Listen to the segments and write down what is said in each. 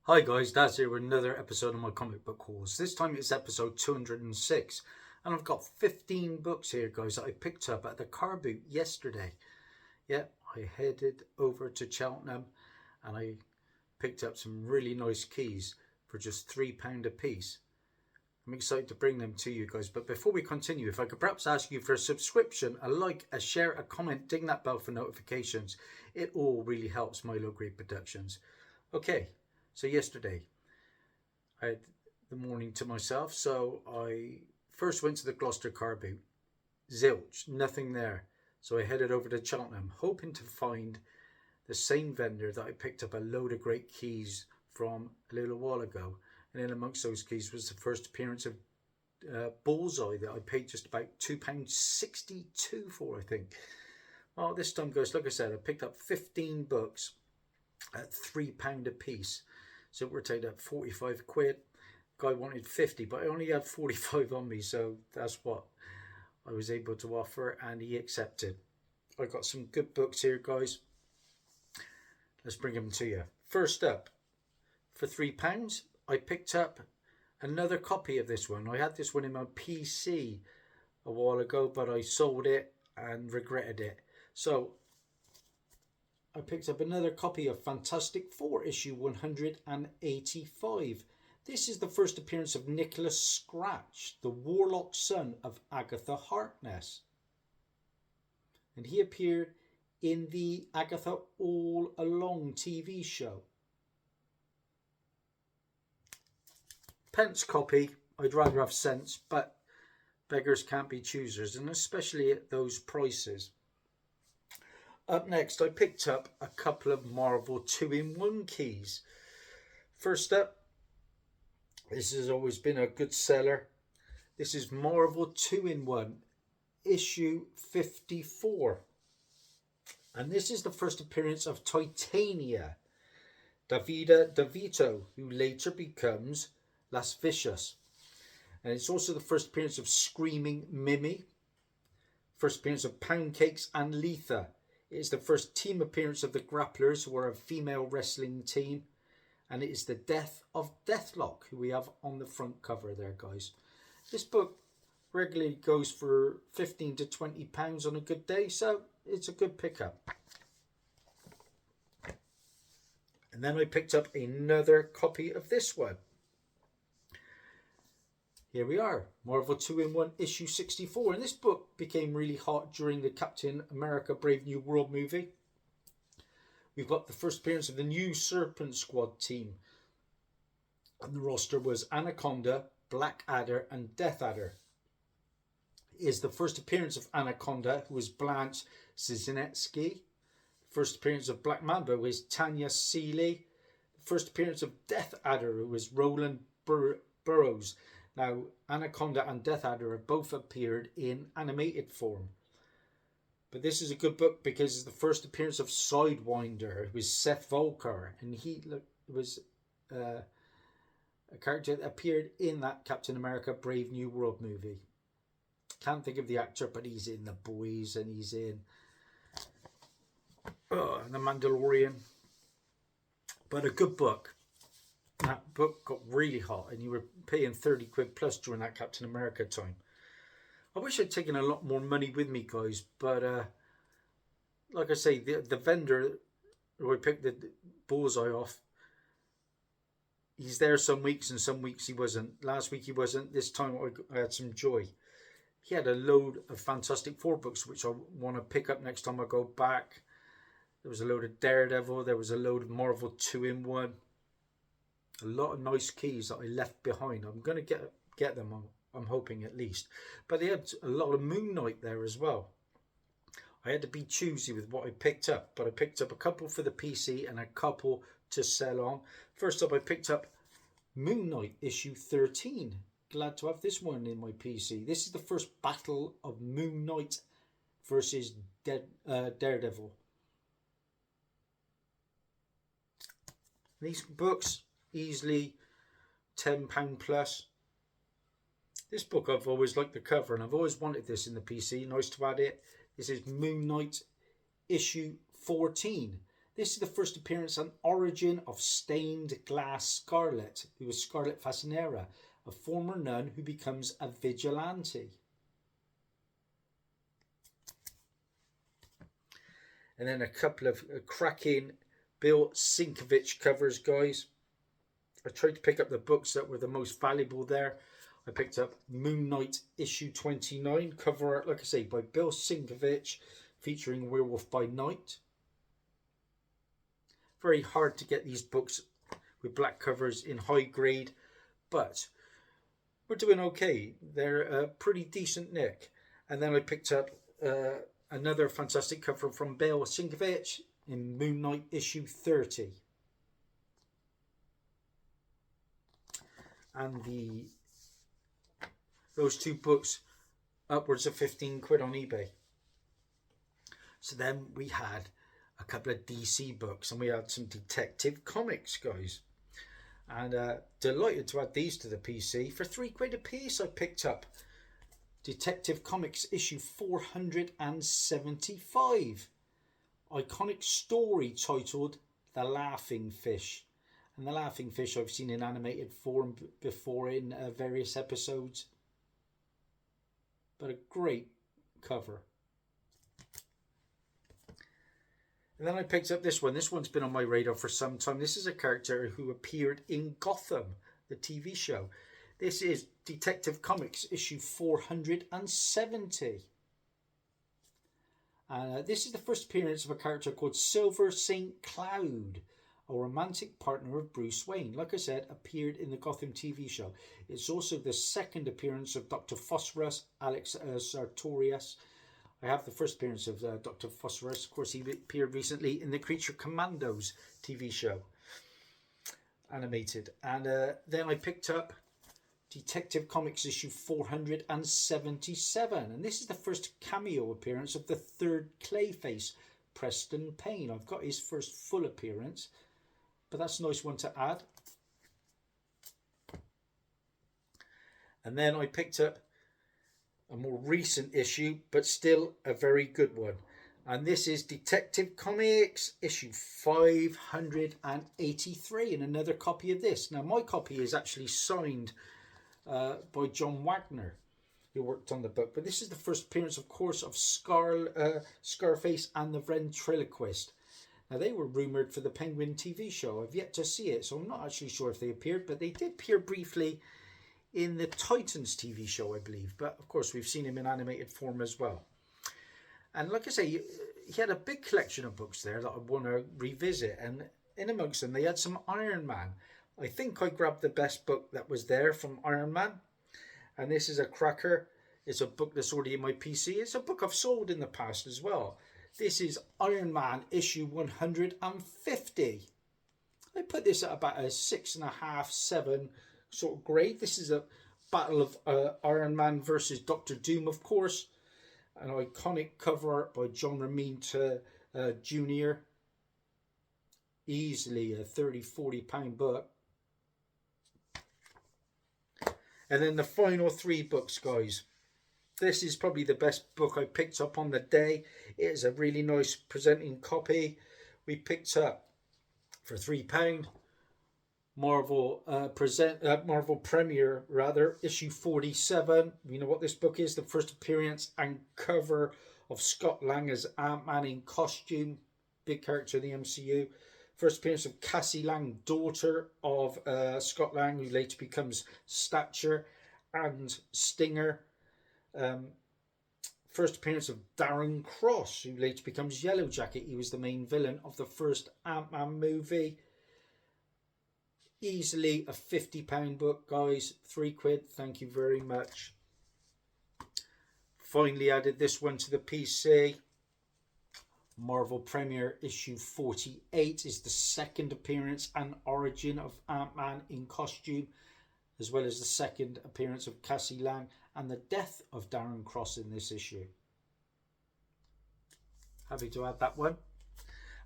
Hi guys, Dazzie with another episode of my comic book hauls. This time it's episode 206 and I've got 15 books here guys that I picked up at the car boot yesterday. Yeah, I headed over to Cheltenham and I picked up some really nice keys for just £3 a piece. I'm excited to bring them to you guys, but before we continue, if I could perhaps ask you for a subscription, a like, a share, a comment, ding that bell for notifications. It all really helps Milo Great Productions. Okay, so yesterday I had the morning to myself, so I first went to the Gloucester car boot. Zilch, nothing there. So I headed over to Cheltenham, hoping to find the same vendor that I picked up a load of great keys from a little while ago. And in amongst those keys was the first appearance of Bullseye that I paid just about £2.62 for, I think. Well, this time, guys, like I said, I picked up 15 books at £3 a piece. So it worked out at 45 quid. Guy wanted 50, but I only had 45 on me, so that's what I was able to offer, and he accepted. I got some good books here, guys. Let's bring them to you. First up, for £3, I picked up another copy of this one. I had this one in my PC a while ago, but I sold it and regretted it. So I picked up another copy of Fantastic Four, issue 185. This is the first appearance of Nicholas Scratch, the warlock son of Agatha Harkness. And he appeared in the Agatha All Along TV show. Pence copy, I'd rather have cents, but beggars can't be choosers, and especially at those prices. Up next, I picked up a couple of Marvel 2-in-1 keys. First up, this has always been a good seller. This is Marvel 2-in-1, issue 54. And this is the first appearance of Titania, Davida DeVito, who later becomes Las Vicious. And it's also the first appearance of Screaming Mimi, first appearance of Poundcakes and Letha. It is the first team appearance of the Grapplers, who are a female wrestling team. And it is the death of Deathlock, who we have on the front cover there, guys. This book regularly goes for £15 to £20 on a good day, so it's a good pickup. And then I picked up another copy of this one. Here we are, Marvel 2-in-1 issue 64. And this book became really hot during the Captain America Brave New World movie. We've got the first appearance of the new Serpent Squad team. And the roster was Anaconda, Black Adder and Death Adder. It is the first appearance of Anaconda, who is Blanche Szynecki. First appearance of Black Mamba, who is Tanya Seeley. First appearance of Death Adder, who is Roland Burrows. Now, Anaconda and Death Adder have both appeared in animated form. But this is a good book because it's the first appearance of Sidewinder, who is Seth Volker. And he was a character that appeared in that Captain America Brave New World movie. Can't think of the actor, but he's in The Boys and he's in The Mandalorian. But a good book. That book got really hot and you were paying 30 quid plus during that Captain America time. I wish I'd taken a lot more money with me, guys, but like I say, the vendor who I picked the Bullseye off, he's there some weeks and some weeks he wasn't. Last week he wasn't. This time I had some joy. He had a load of Fantastic Four books which I want to pick up next time I go back. There was a load of Daredevil. There was a load of Marvel 2-in-1. A lot of nice keys that I left behind. I'm going to get them, I'm hoping at least. But they had a lot of Moon Knight there as well. I had to be choosy with what I picked up. But I picked up a couple for the PC and a couple to sell on. First up, I picked up Moon Knight issue 13. Glad to have this one in my PC. This is the first battle of Moon Knight versus Daredevil. These books, easily £10 plus. This book, I've always liked the cover and I've always wanted this in the PC. Nice to add it. This is Moon Knight issue 14. This is the first appearance and origin of Stained Glass Scarlet, who is Scarlet Facinera, a former nun who becomes a vigilante. And then a couple of cracking Bill Sienkiewicz covers, guys. I tried to pick up the books that were the most valuable there. I picked up Moon Knight issue 29, cover art, like I say, by Bill Sienkiewicz, featuring Werewolf by Night. Very hard to get these books with black covers in high grade, but we're doing okay. They're a pretty decent nick. And then I picked up another fantastic cover from Bill Sienkiewicz in Moon Knight issue 30. And those two books, upwards of 15 quid on eBay. So then we had a couple of DC books, and we had some Detective Comics, guys. And delighted to add these to the PC. For 3 quid a piece, I picked up Detective Comics issue 475. Iconic story titled The Laughing Fish. And The Laughing Fish I've seen in animated form before in various episodes. But a great cover. And then I picked up this one. This one's been on my radar for some time. This is a character who appeared in Gotham, the TV show. This is Detective Comics issue 470. This is the first appearance of a character called Silver St. Cloud, a romantic partner of Bruce Wayne. Like I said, appeared in the Gotham TV show. It's also the second appearance of Dr. Phosphorus, Alex Sartorius. I have the first appearance of Dr. Phosphorus. Of course, he appeared recently in the Creature Commandos TV show, animated. And then I picked up Detective Comics issue 477. And this is the first cameo appearance of the third Clayface, Preston Payne. I've got his first full appearance, but that's a nice one to add. And then I picked up a more recent issue, but still a very good one. And this is Detective Comics issue 583, and another copy of this. Now, my copy is actually signed by John Wagner, who worked on the book. But this is the first appearance, of course, of Scarface and the Ventriloquist. Now, they were rumoured for the Penguin TV show. I've yet to see it, so I'm not actually sure if they appeared, but they did appear briefly in the Titans TV show, I believe. But, of course, we've seen him in animated form as well. And like I say, he had a big collection of books there that I want to revisit. And in amongst them, they had some Iron Man. I think I grabbed the best book that was there from Iron Man. And this is a cracker. It's a book that's already in my PC. It's a book I've sold in the past as well. This is Iron Man issue 150. I put this at about a 6.5, 7 sort of grade. This is a battle of Iron Man versus Doctor Doom, of course. An iconic cover art by John Romita Jr. Easily a 30-40 pound book. And then the final 3 books, guys. This is probably the best book I picked up on the day. It is a really nice presenting copy. We picked up for £3 Marvel Marvel Premiere issue 47. You know what this book is? The first appearance and cover of Scott Lang as Ant-Man in costume, big character in the MCU. First appearance of Cassie Lang, daughter of Scott Lang, who later becomes Stature and Stinger. First appearance of Darren Cross, who later becomes Yellow Jacket. He was the main villain of the first Ant-Man movie. Easily a £50 book, guys. £3, thank you very much. Finally added this one to the PC. Marvel Premiere issue 48 is the second appearance and origin of Ant-Man in costume, as well as the second appearance of Cassie Lang and the death of Darren Cross in this issue. Happy to add that one.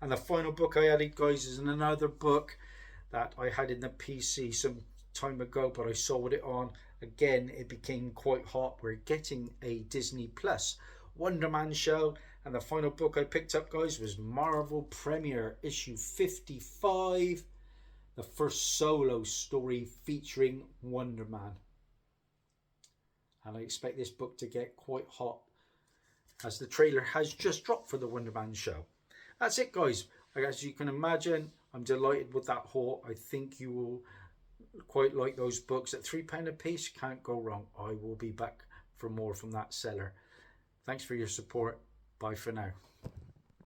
And the final book I added, guys, is another book that I had in the PC some time ago, but I sold it on. Again, it became quite hot. We're getting a Disney Plus Wonder Man show, And the final book I picked up, guys, was Marvel Premiere issue 55, the first solo story featuring Wonder Man. And I expect this book to get quite hot, as the trailer has just dropped for the Wonder Man show. That's it, guys. As you can imagine, I'm delighted with that haul. I think you will quite like those books at £3 a piece. Can't go wrong. I will be back for more from that seller. Thanks for your support. Bye for now.